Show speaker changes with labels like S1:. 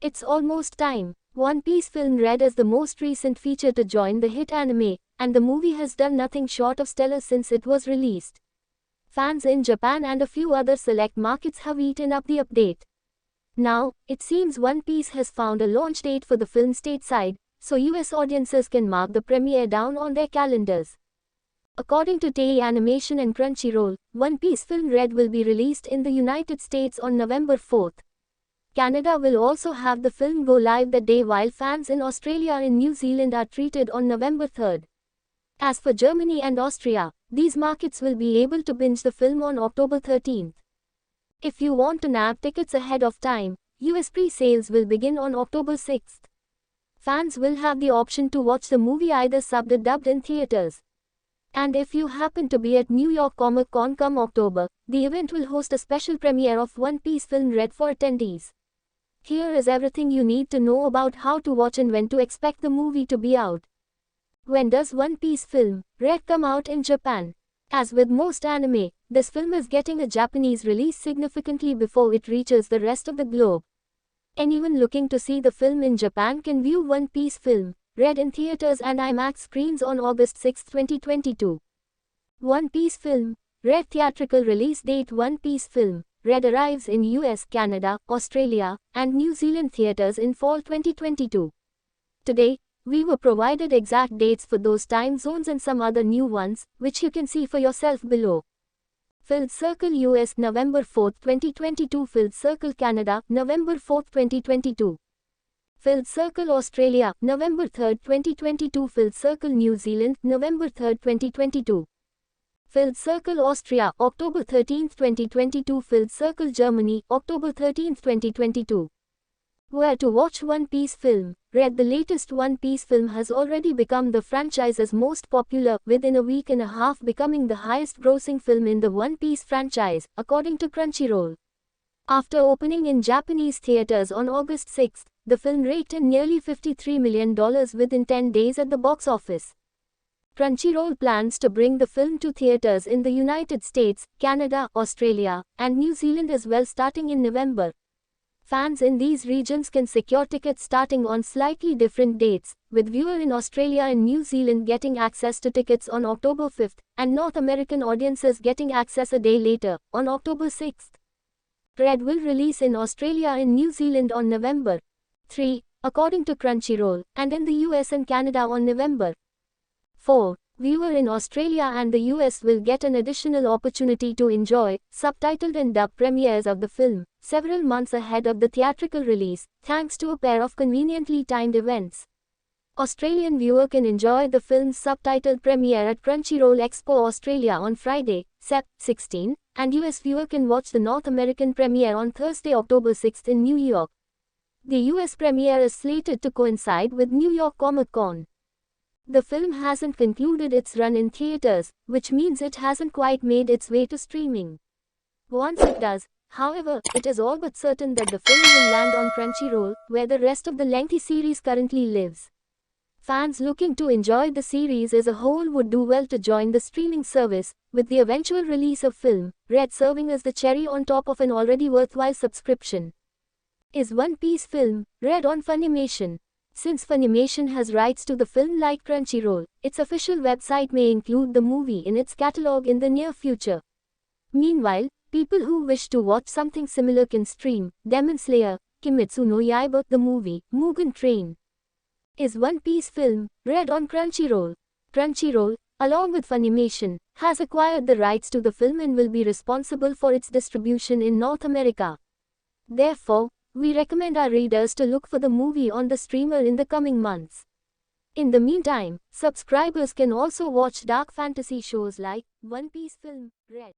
S1: It's almost time. One Piece film Red is the most recent feature to join the hit anime, and the movie has done nothing short of stellar since it was released. Fans in Japan and a few other select markets have eaten up the update. Now, it seems One Piece has found a launch date for the film stateside, so US audiences can mark the premiere down on their calendars. According to Toei Animation and Crunchyroll, One Piece film Red will be released in the United States on November 4th. Canada will also have the film go live that day, while fans in Australia and New Zealand are treated on November 3rd. As for Germany and Austria, these markets will be able to binge the film on October 13th. If you want to nab tickets ahead of time, US pre-sales will begin on October 6th. Fans will have the option to watch the movie either subbed or dubbed in theaters. And if you happen to be at New York Comic Con come October, the event will host a special premiere of One Piece film Red for attendees. Here is everything you need to know about how to watch and when to expect the movie to be out. When does One Piece film Red come out in Japan? As with most anime, this film is getting a Japanese release significantly before it reaches the rest of the globe. Anyone looking to see the film in Japan can view One Piece film Red in theaters and IMAX screens on August 6, 2022. One Piece film Red theatrical release date. One Piece film Red arrives in US, Canada, Australia, and New Zealand theaters in fall 2022. Today, we were provided exact dates for those time zones and some other new ones, which you can see for yourself below. Filled Circle US November 4, 2022. Filled Circle Canada November 4, 2022. Filled Circle Australia November 3, 2022. Filled Circle New Zealand November 3, 2022. Filled Circle Austria October 13, 2022. Filled Circle Germany October 13, 2022. Where to watch One Piece film Red. The latest One Piece film has already become the franchise's most popular, within a week and a half becoming the highest grossing film in the One Piece franchise, according to Crunchyroll. After opening in Japanese theaters on August 6, the film raked in nearly $53 million within 10 days at the box office. Crunchyroll plans to bring the film to theaters in the United States, Canada, Australia, and New Zealand as well starting in November. Fans in these regions can secure tickets starting on slightly different dates, with viewers in Australia and New Zealand getting access to tickets on October 5th, and North American audiences getting access a day later, on October 6th. Red will release in Australia and New Zealand on November 3, according to Crunchyroll, and in the US and Canada on November 4. Viewers in Australia and the US will get an additional opportunity to enjoy subtitled and dubbed premieres of the film several months ahead of the theatrical release, thanks to a pair of conveniently timed events. Australian viewer can enjoy the film's subtitled premiere at Crunchyroll Expo Australia on Friday, Sep. 16, and US viewer can watch the North American premiere on Thursday, October 6 in New York. The US premiere is slated to coincide with New York Comic Con. The film hasn't concluded its run in theaters, which means it hasn't quite made its way to streaming. Once it does, however, it is all but certain that the film will land on Crunchyroll, where the rest of the lengthy series currently lives. Fans looking to enjoy the series as a whole would do well to join the streaming service, with the eventual release of film Red serving as the cherry on top of an already worthwhile subscription. Is One Piece film Red on Funimation? Since Funimation has rights to the film like Crunchyroll, its official website may include the movie in its catalog in the near future. Meanwhile, people who wish to watch something similar can stream Demon Slayer, Kimetsu no Yaiba, the movie, Mugen Train. Is One Piece film Red on Crunchyroll? Crunchyroll, along with Funimation, has acquired the rights to the film and will be responsible for its distribution in North America. Therefore, we recommend our readers to look for the movie on the streamer in the coming months. In the meantime, subscribers can also watch dark fantasy shows like One Piece film Red.